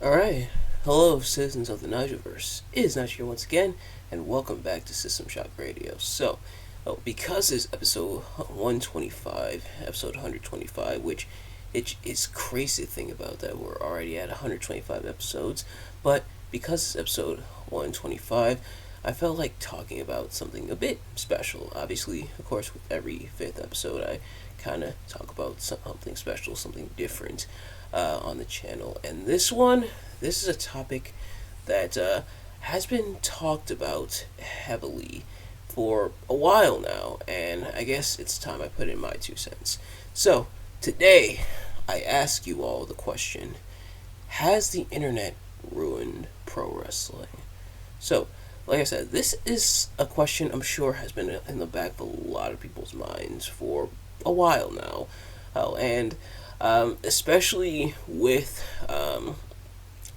Alright, hello citizens of the Nigelverse. It is Nigel here once again, and welcome back to System Shock Radio. Because it's episode 125, which it's crazy to think about that we're already at 125 episodes, but because it's episode 125, I felt like talking about something a bit special. Obviously, of course, with every fifth episode, I kind of talk about something special, something different on the channel. And this is a topic that has been talked about heavily for a while now, and I guess it's time I put in my 2 cents. So, today, I ask you all the question: has the internet ruined pro wrestling? So, like I said, this is a question I'm sure has been in the back of a lot of people's minds for a while now. And especially with a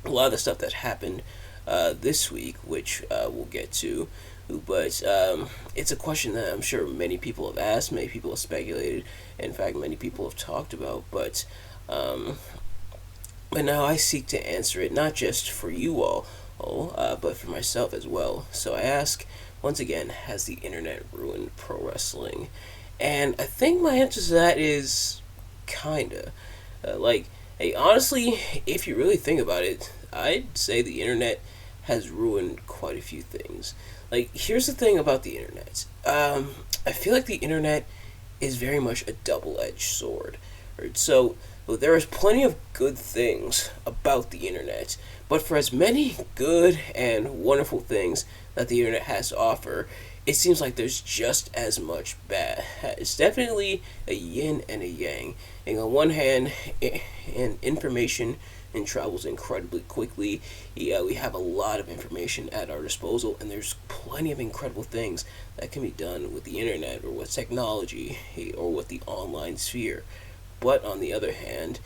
lot of the stuff that happened this week, which we'll get to. But it's a question that I'm sure many people have asked, many people have speculated, in fact, many people have talked about. But now I seek to answer it, not just for you all, but for myself as well. So I ask, once again, has the internet ruined pro wrestling? And I think my answer to that is kinda. Hey, honestly, if you really think about it, I'd say the internet has ruined quite a few things. Like, here's the thing about the internet. I feel like the internet is very much a double-edged sword. Right? So, there is plenty of good things about the internet, but for as many good and wonderful things that the internet has to offer, it seems like there's just as much bad. It's definitely a yin and a yang. And on one hand, information and travels incredibly quickly. We have a lot of information at our disposal, and there's plenty of incredible things that can be done with the internet or with technology or with the online sphere. But on the other hand,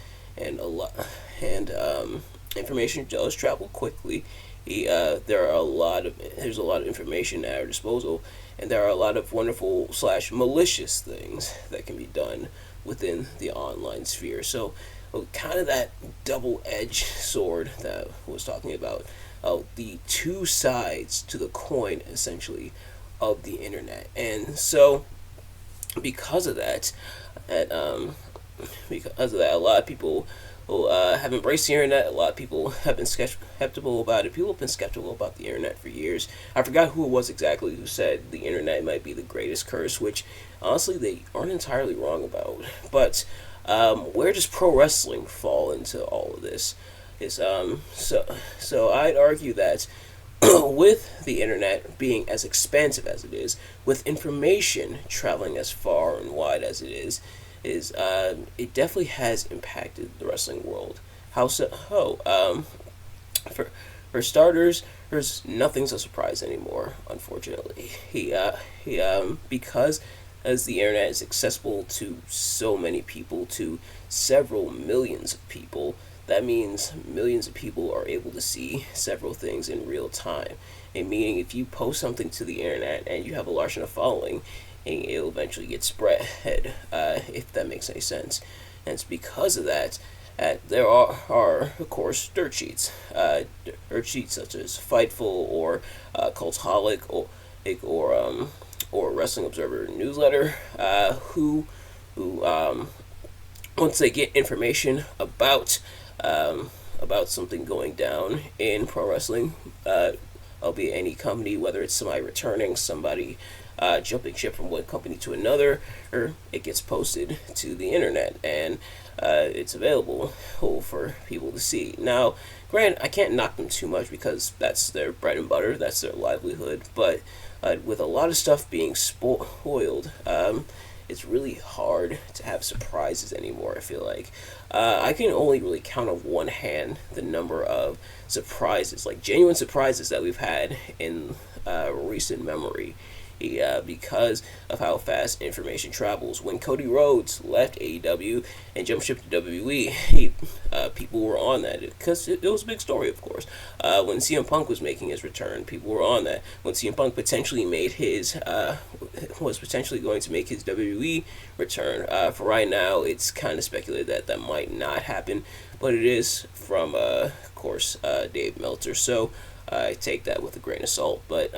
information does travel quickly. There's a lot of information at our disposal, and there are a lot of wonderful / malicious things that can be done within the online sphere. So, kind of that double-edged sword that I was talking about, the two sides to the coin, essentially, of the internet. And so, because of that, a lot of people have embraced the internet. A lot of people have been skeptical about it. People have been skeptical about the internet for years. I forgot who it was exactly who said the internet might be the greatest curse, which honestly they aren't entirely wrong about. But where does pro wrestling fall into all of this? So I'd argue that with the internet being as expansive as it is, with information traveling as far and wide as it is it definitely has impacted the wrestling world. How so? For starters, nothing's a surprise anymore. Unfortunately, because as the internet is accessible to so many people, to several millions of people, that means millions of people are able to see several things in real time. And meaning, if you post something to the internet and you have a large enough following, and it'll eventually get spread, if that makes any sense. And it's because of that there are of course dirt sheets such as Fightful or Cultaholic or Wrestling Observer newsletter, who once they get information about something going down in pro wrestling, albeit any company, whether it's somebody returning, somebody jumping ship from one company to another, or it gets posted to the internet and it's available for people to see. Now, granted, I can't knock them too much because that's their bread and butter, that's their livelihood, but with a lot of stuff being spoiled, it's really hard to have surprises anymore, I feel like. I can only really count on one hand the number of surprises, like genuine surprises that we've had in recent memory. Because of how fast information travels. When Cody Rhodes left AEW and jumped ship to WWE, people were on that because it was a big story, of course. When CM Punk was making his return, people were on that. When CM Punk potentially made his was potentially going to make his WWE return. For right now, it's kind of speculated that that might not happen, but it is from, of course, Dave Meltzer. So I take that with a grain of salt. But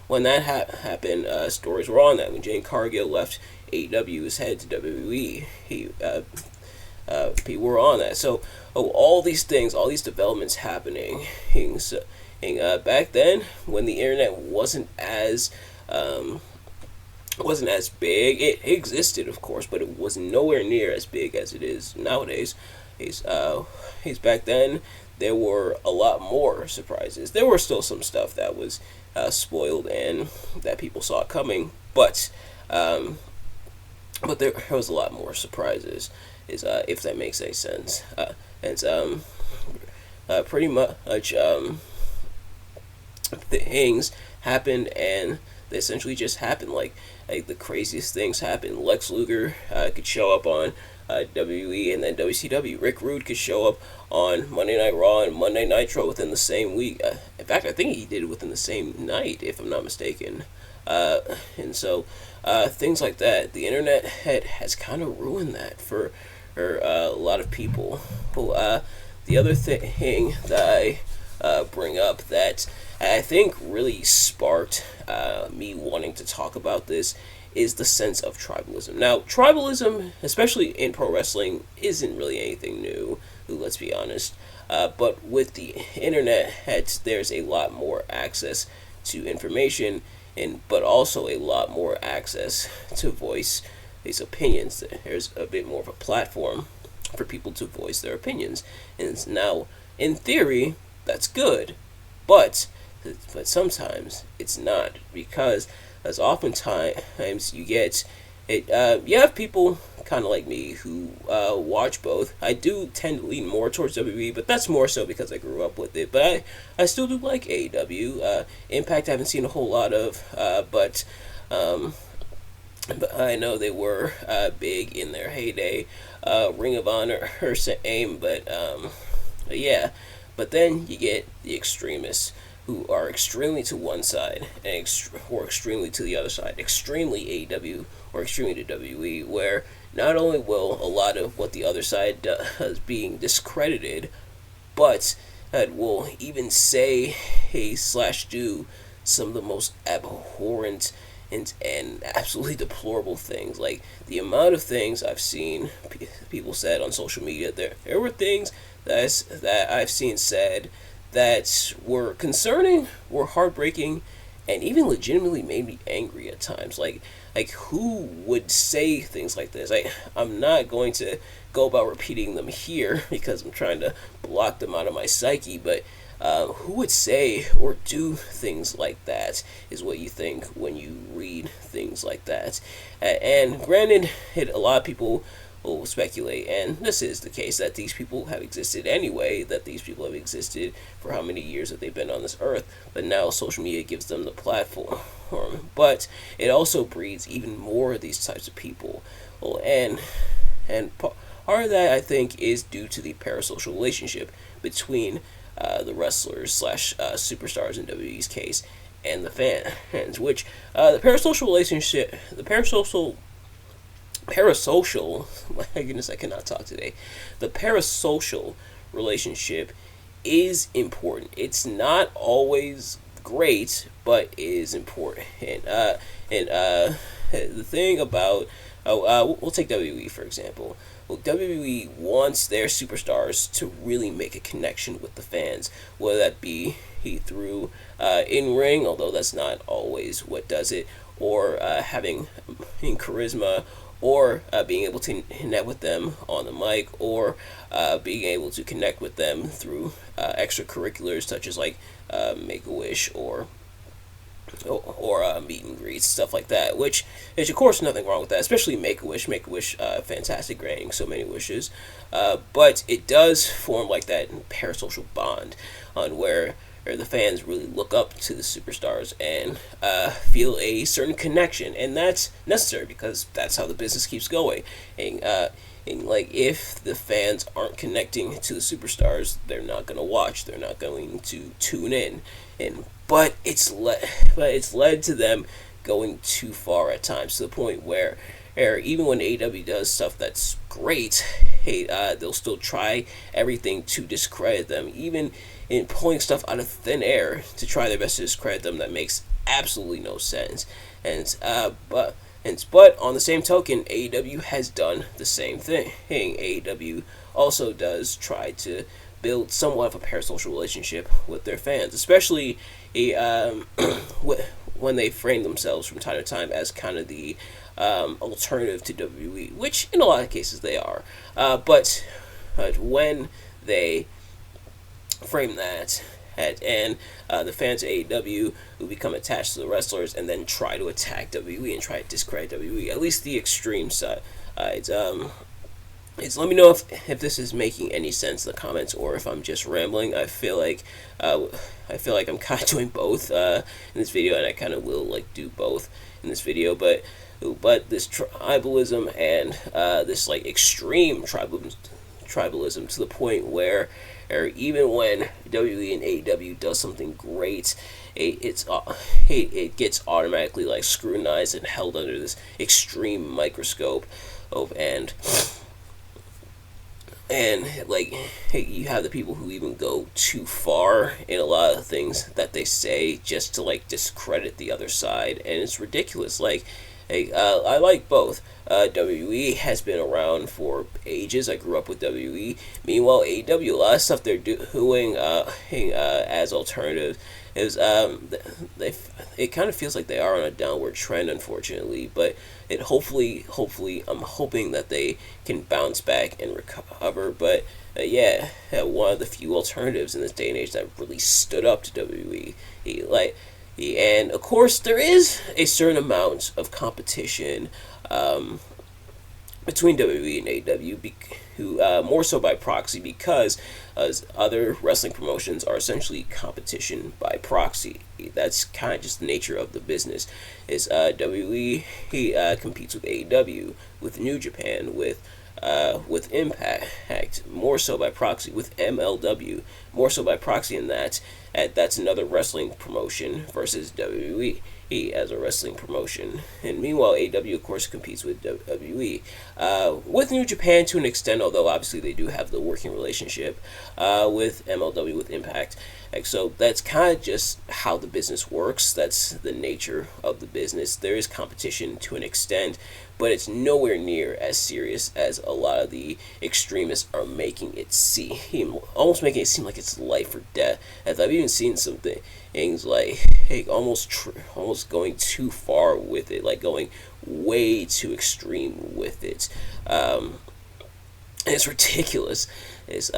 when that happened, stories were on that when Jane Cargill left AEW as head to WWE, people were on that. So, all these things, all these developments happening. So, back then, when the internet wasn't as big, it existed, of course, but it was nowhere near as big as it is nowadays. He's back then. There were a lot more surprises. There were still some stuff that was spoiled and that people saw coming, but there was a lot more surprises. If that makes any sense, and pretty much things happened and they essentially just happened. Like the craziest things happened. Lex Luger could show up on WWE and then WCW. Rick Rude could show up on Monday Night Raw and Monday Nitro within the same week. In fact, I think he did it within the same night, if I'm not mistaken. And so things like that. The internet has kind of ruined that for a lot of people. The other thing that I bring up that I think really sparked me wanting to talk about this is the sense of tribalism. Now, tribalism, especially in pro wrestling, isn't really anything new, let's be honest. But with the internet, there's a lot more access to information, but also a lot more access to voice these opinions. There's a bit more of a platform for people to voice their opinions. And now, in theory, that's good, but sometimes it's not, because as oftentimes you get it. You have people kind of like me who watch both. I do tend to lean more towards WWE, but that's more so because I grew up with it. But I still do like AEW. Impact I haven't seen a whole lot of, but I know they were big in their heyday. Ring of Honor, same, but yeah. But then you get the extremists who are extremely to one side and or extremely to the other side, extremely AEW or extremely to WWE, where not only will a lot of what the other side does being discredited, but will even say, hey, / do some of the most abhorrent and absolutely deplorable things. Like the amount of things I've seen people said on social media. There were things that I've seen said that were concerning, were heartbreaking, and even legitimately made me angry at times. Like who would say things like this? I'm not going to go about repeating them here because I'm trying to block them out of my psyche, but who would say or do things like that is what you think when you read things like that. And granted, a lot of people will speculate, and this is the case, that these people have existed anyway, that these people have existed for how many years that they've been on this earth, but now social media gives them the platform. But it also breeds even more of these types of people. And part of that, I think, is due to the parasocial relationship between the wrestlers / superstars in WWE's case and the fans, which the parasocial, my goodness, I cannot talk today. The parasocial relationship is important. It's not always great, but is important. And the thing about we'll take WWE for example. Well, WWE wants their superstars to really make a connection with the fans, whether that be through in-ring, although that's not always what does it, or having charisma, or being able to connect with them on the mic, or being able to connect with them through extracurriculars such as like Make-A-Wish or meet and greets, stuff like that, which is of course nothing wrong with that, especially Make-A-Wish. Make-A-Wish, fantastic, granting so many wishes, but it does form like that parasocial bond on where the fans really look up to the superstars and feel a certain connection, and that's necessary because that's how the business keeps going. And like, if the fans aren't connecting to the superstars, they're not going to watch, they're not going to tune in. but it's led to them going too far at times, to the point where even when AEW does stuff that's great, hey, they'll still try everything to discredit them, even in pulling stuff out of thin air to try their best to discredit them that makes absolutely no sense. And but on the same token, AEW has done the same thing. AEW also does try to build somewhat of a parasocial relationship with their fans, especially when they frame themselves from time to time as kind of the alternative to WWE, which in a lot of cases they are. But when they frame that and the fans of AEW who become attached to the wrestlers and then try to attack WWE and try to discredit WWE, at least the extreme side. Let me know if this is making any sense in the comments, or if I'm just rambling. I feel like I'm kind of doing both in this video, and I kind of will do both in this video. But this tribalism and this extreme tribalism to the point where even when WWE and AEW does something great, it gets automatically scrutinized and held under this extreme microscope and you have the people who even go too far in a lot of things that they say just to discredit the other side, and it's ridiculous. I like both. WWE has been around for ages. I grew up with WWE. Meanwhile, AEW, a lot of stuff they're doing as alternatives is it kind of feels like they are on a downward trend, unfortunately. But hopefully, I'm hoping that they can bounce back and recover. But one of the few alternatives in this day and age that really stood up to WWE. And of course, there is a certain amount of competition between WWE and AEW, who more so by proxy, because other wrestling promotions are essentially competition by proxy. That's kind of just the nature of the business. Is WWE competes with AEW, with New Japan, with Impact, more so by proxy, with MLW, more so by proxy in that. That's another wrestling promotion versus WWE as a wrestling promotion. And meanwhile, AEW, of course, competes with WWE. With New Japan to an extent, although obviously they do have the working relationship with MLW, with Impact. So that's kind of just how the business works. That's the nature of the business. There is competition to an extent, but it's nowhere near as serious as a lot of the extremists are making it seem. Almost making it seem like it's life or death. As I've even seen some things almost going too far with it, going way too extreme with it. And it's ridiculous. It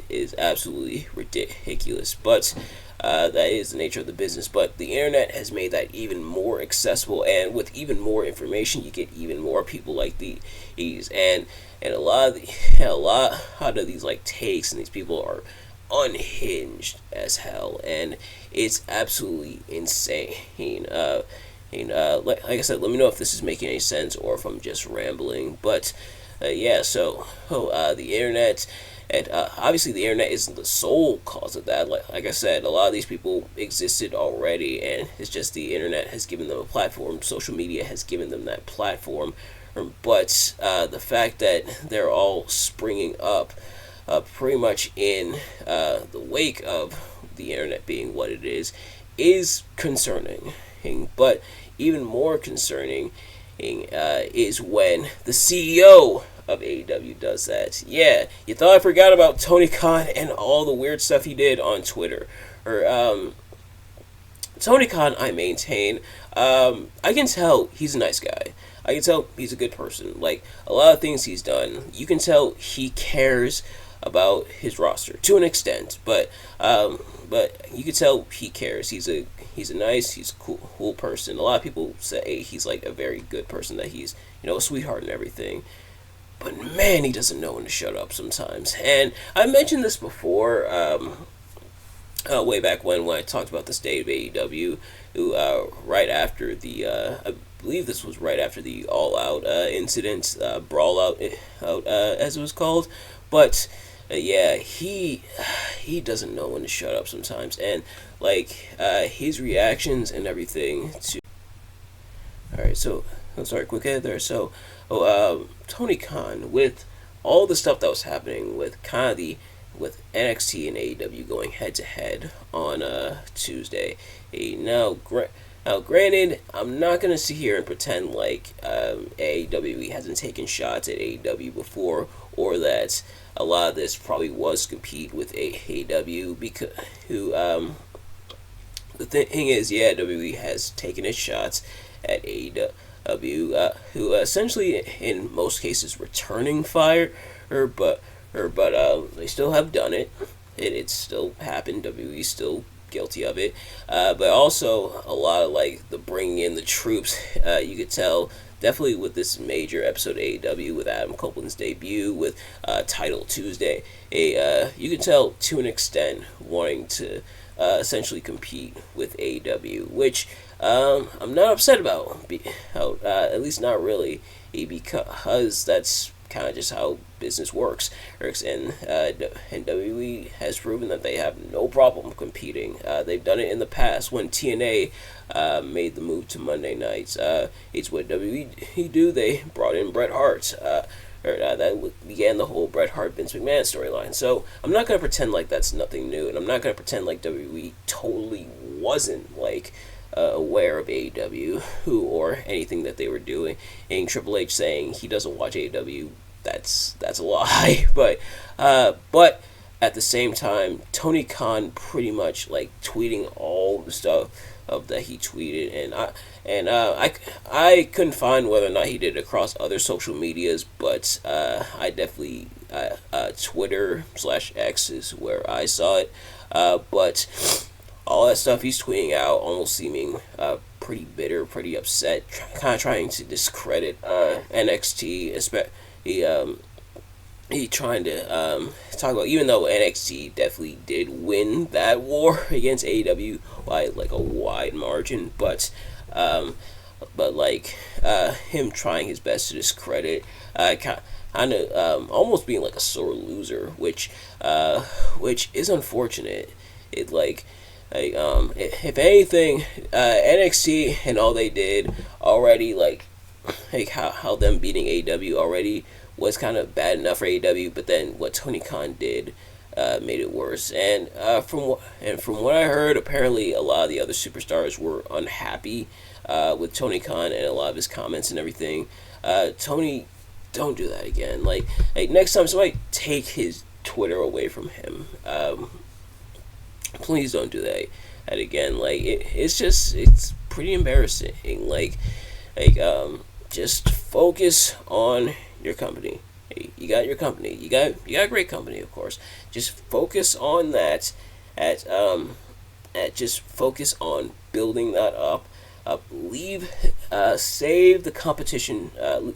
is absolutely ridiculous. But that is the nature of the business. But the internet has made that even more accessible, and with even more information, you get even more people like these, and a lot of these takes, and these people are unhinged as hell, and it's absolutely insane. Like I said, let me know if this is making any sense or if I'm just rambling. But the internet. And obviously the internet isn't the sole cause of that. Like I said, a lot of these people existed already, and it's just the internet has given them a platform. Social media has given them that platform. But the fact that they're all springing up pretty much in the wake of the internet being what it is concerning. But even more concerning is when the CEO of AEW does that. Yeah, you thought I forgot about Tony Khan and all the weird stuff he did on Twitter. Tony Khan, I maintain, I can tell he's a nice guy. I can tell he's a good person. A lot of things he's done, you can tell he cares about his roster to an extent, but you can tell he cares. He's a nice, he's a cool person. A lot of people say he's a very good person, that he's a sweetheart and everything. But man, he doesn't know when to shut up sometimes. And I mentioned this before, way back when I talked about the state of AEW, right after the, I believe this was right after the All Out incident, Brawl Out, as it was called. But yeah, he doesn't know when to shut up sometimes, and like his reactions and everything to. All right, so I'm sorry, quick edit there. So, Tony Khan with all the stuff that was happening with kind of the with NXT and AEW going head to head on Tuesday. Now, granted, I'm not gonna sit here and pretend like AEW hasn't taken shots at AEW before, or that a lot of this probably was compete with AEW because who the thing is, yeah, WWE has taken its shots at AEW, who essentially, in most cases, returning fire, but they still have done it. It's still happened. WWE still guilty of it, but also a lot of like the bringing in the troops. You could tell definitely with this major episode of AEW with Adam Copeland's debut with Title Tuesday. You can tell to an extent wanting to essentially compete with AEW, which I'm not upset about. At least not really, because that's kind of just how business works. And WWE has proven that they have no problem competing. They've done it in the past when TNA made the move to Monday nights. It's what WWE do. They brought in Bret Hart. That began the whole Bret Hart Vince McMahon storyline. So I'm not gonna pretend like that's nothing new, and I'm not gonna pretend like WWE totally wasn't like aware of AEW or anything that they were doing. And Triple H saying he doesn't watch AEW, that's a lie. But at the same time, Tony Khan pretty much like tweeting all the stuff of that he tweeted, and I couldn't find whether or not he did it across other social medias, but I definitely Twitter/X is where I saw it. But all that stuff he's tweeting out, almost seeming pretty bitter, pretty upset, kind of trying to discredit NXT. He trying to talk about, even though NXT definitely did win that war against AEW by like a wide margin, but like him trying his best to discredit, kind of almost being like a sore loser, which is unfortunate. It if anything, NXT and all they did already, like how them beating AEW already was kind of bad enough for AEW, but then what Tony Khan did made it worse. And from what I heard, apparently a lot of the other superstars were unhappy with Tony Khan and a lot of his comments and everything. Tony, don't do that again. Like next time somebody take his Twitter away from him. Please don't do that again. Like it's pretty embarrassing. Just focus on your company. You got your company. You got a great company, of course. Just focus on that. Just focus on building that up. Save the competition.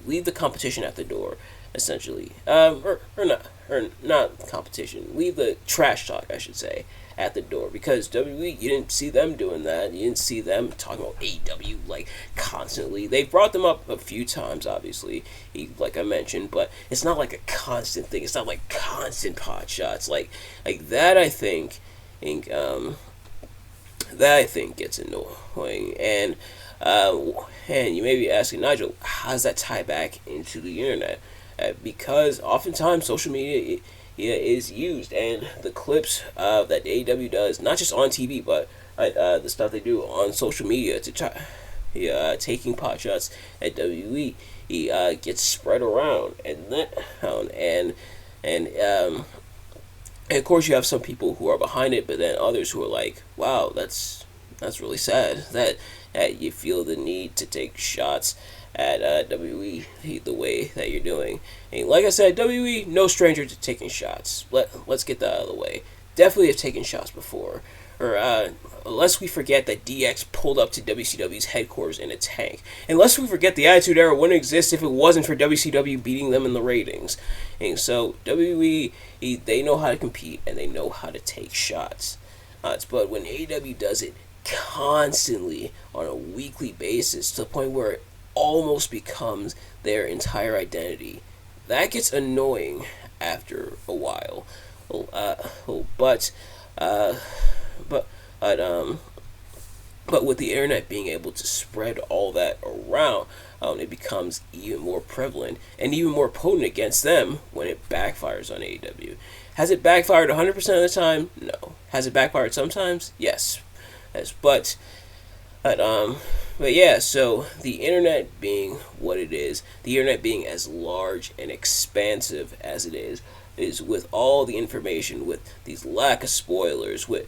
Leave the competition at the door, essentially. Or not competition. Leave the trash talk, I should say, at the door, because WWE, you didn't see them doing that. You didn't see them talking about AEW like constantly. They brought them up a few times, obviously, like I mentioned, but it's not like a constant thing. It's not like constant pot shots like that. I think gets annoying, and you may be asking, Nigel, how does that tie back into the internet? Because oftentimes social media is used, and the clips that AEW does, not just on TV, but the stuff they do on social media to try taking pot shots at WWE, gets spread around, and of course you have some people who are behind it, but then others who are like, wow, that's really sad that you feel the need to take shots at WWE the way that you're doing. And like I said, WWE, no stranger to taking shots. Let's get that out of the way. Definitely have taken shots before. Or unless we forget that DX pulled up to WCW's headquarters in a tank. Unless we forget the Attitude Era wouldn't exist if it wasn't for WCW beating them in the ratings. And so WWE, they know how to compete and they know how to take shots. But when AEW does it constantly on a weekly basis to the point where it almost becomes their entire identity, that gets annoying after a while. But uh, but but but with the internet being able to spread all that around, it becomes even more prevalent and even more potent against them when it backfires on AEW. Has it backfired 100% of the time? No. Has it backfired sometimes? Yes. Yes. But but yeah, so the internet being what it is, the internet being as large and expansive as it is with all the information, with these lack of spoilers, with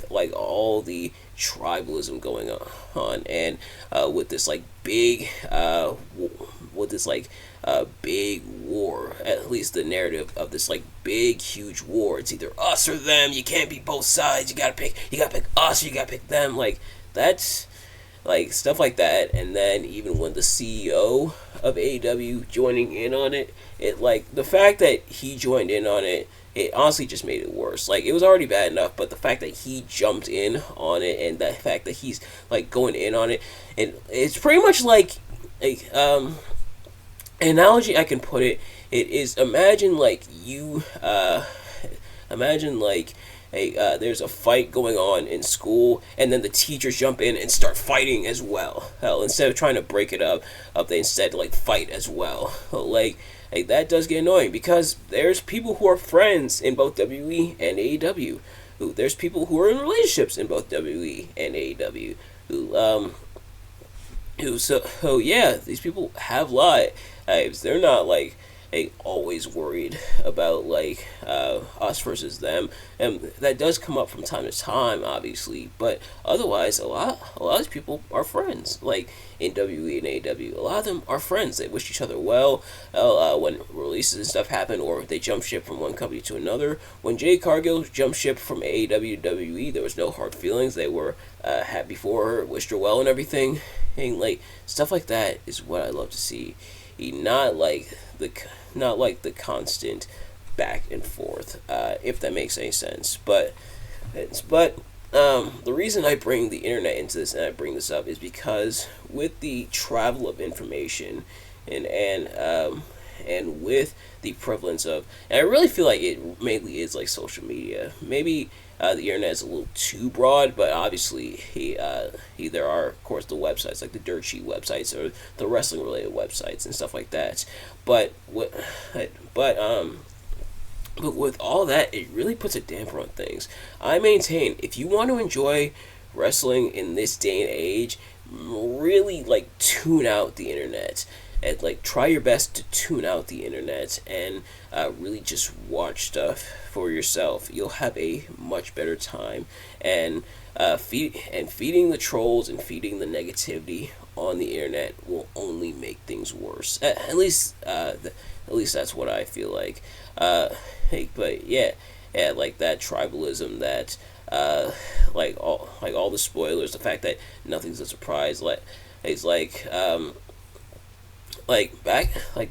like all the tribalism going on, and with this like big with this like big war. At least the narrative of this like big huge war. It's either us or them. You can't be both sides. You gotta pick. You gotta pick us. Or you gotta pick them. Like that's like stuff like that. And then even when the CEO of AEW joining in on it, it like the fact that he joined in on it, it honestly just made it worse. Like it was already bad enough, but the fact that he jumped in on it and the fact that he's like going in on it, it's pretty much like an analogy I can put it. It is imagine like you imagine like there's a fight going on in school, and then the teachers jump in and start fighting as well. Hell, instead of trying to break it up, they instead like fight as well. Like that does get annoying because there's people who are friends in both WWE and AEW. There's people who are in relationships in both WWE and AEW. So yeah, these people have lives. They're not like always worried about like us versus them, and that does come up from time to time, obviously. But otherwise, a lot of these people are friends. Like in WWE and AEW, a lot of them are friends. They wish each other well when releases and stuff happen, or they jump ship from one company to another. When Jade Cargill jumped ship from AEW to WWE, there was no hard feelings. They were happy for her, wished her well, and everything. And like stuff like that is what I love to see. Not like the constant back and forth, if that makes any sense. But the reason I bring the internet into this and I bring this up is because with the travel of information and with the prevalence of, and I really feel like it mainly is like social media. Maybe the internet is a little too broad, but obviously there are of course the websites like the dirt sheet websites or the wrestling related websites and stuff like that. But with all that, it really puts a damper on things. I maintain if you want to enjoy wrestling in this day and age, really like tune out the internet. And like try your best to tune out the internet and really just watch stuff for yourself. You'll have a much better time. And feeding the trolls and feeding the negativity on the internet will only make things worse. At least that's what I feel like. But yeah, like that tribalism, that like all the spoilers, the fact that nothing's a surprise.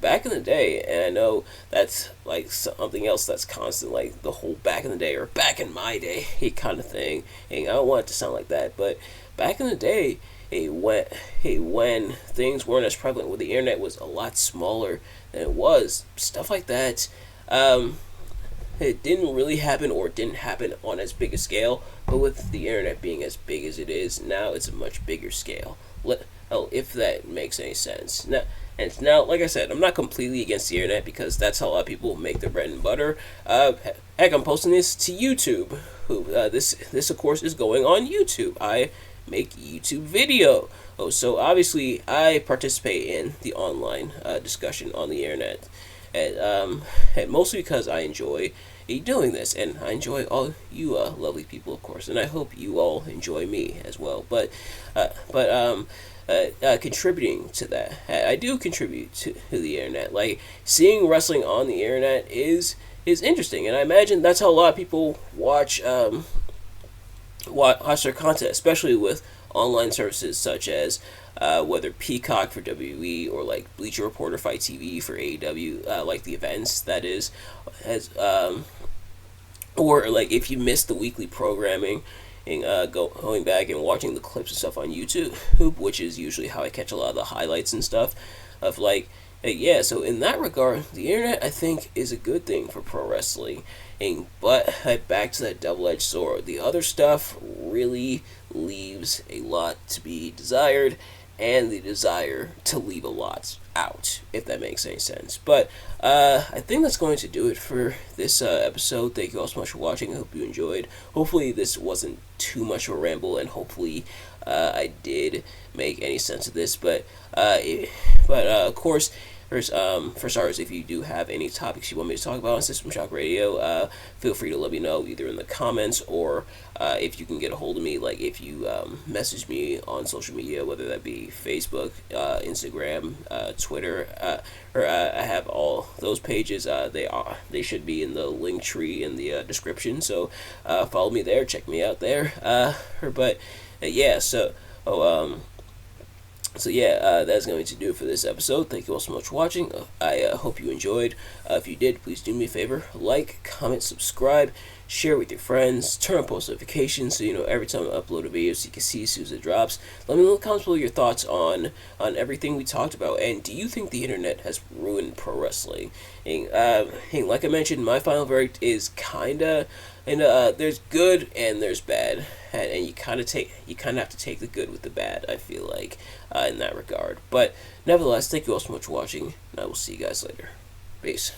Back in the day, and I know that's like something else that's constant, like the whole back in the day or back in my day kind of thing. And I don't want it to sound like that, but back in the day, when things weren't as prevalent, when the internet was a lot smaller than it was, stuff like that, it didn't really happen or it didn't happen on as big a scale. But with the internet being as big as it is now, it's a much bigger scale. If that makes any sense. Now, like I said, I'm not completely against the internet because that's how a lot of people make their bread and butter. Heck, I'm posting this to YouTube. This of course is going on YouTube. I make YouTube video. So obviously I participate in the online discussion on the internet, and mostly because I enjoy doing this, and I enjoy all you lovely people, of course, and I hope you all enjoy me as well. But contributing to that, I do contribute to the internet. Like seeing wrestling on the internet is interesting, and I imagine that's how a lot of people watch their content, especially with online services such as whether Peacock for WWE or like Bleacher Report or Fight TV for AEW, like the events that is, or like if you miss the weekly programming, and going back and watching the clips and stuff on YouTube, which is usually how I catch a lot of the highlights and stuff of like Yeah, so in that regard, the internet I think is a good thing for pro wrestling. But back to that double edged sword. The other stuff really leaves a lot to be desired, and the desire to leave a lot out, if that makes any sense. But I think that's going to do it for this episode. Thank you all so much for watching. I hope you enjoyed. Hopefully, this wasn't too much of a ramble, and hopefully, I did make any sense of this. But of course, for starters, if you do have any topics you want me to talk about on System Shock Radio, feel free to let me know either in the comments or if you can get a hold of me, like if you message me on social media, whether that be Facebook, Instagram, Twitter, or I have all those pages. They should be in the link tree in the description. So follow me there, check me out there. But yeah, so that's going to do it for this episode. Thank you all so much for watching. I hope you enjoyed. If you did, please do me a favor. Like, comment, subscribe, share with your friends, turn on post notifications so you know every time I upload a video so you can see as soon as it drops. Let me know in the comments below your thoughts on everything we talked about. And do you think the internet has ruined pro wrestling? Like I mentioned, my final verdict is kinda... And there's good and there's bad, and you kind of have to take the good with the bad. I feel like in that regard. But nevertheless, thank you all so much for watching, and I will see you guys later. Peace.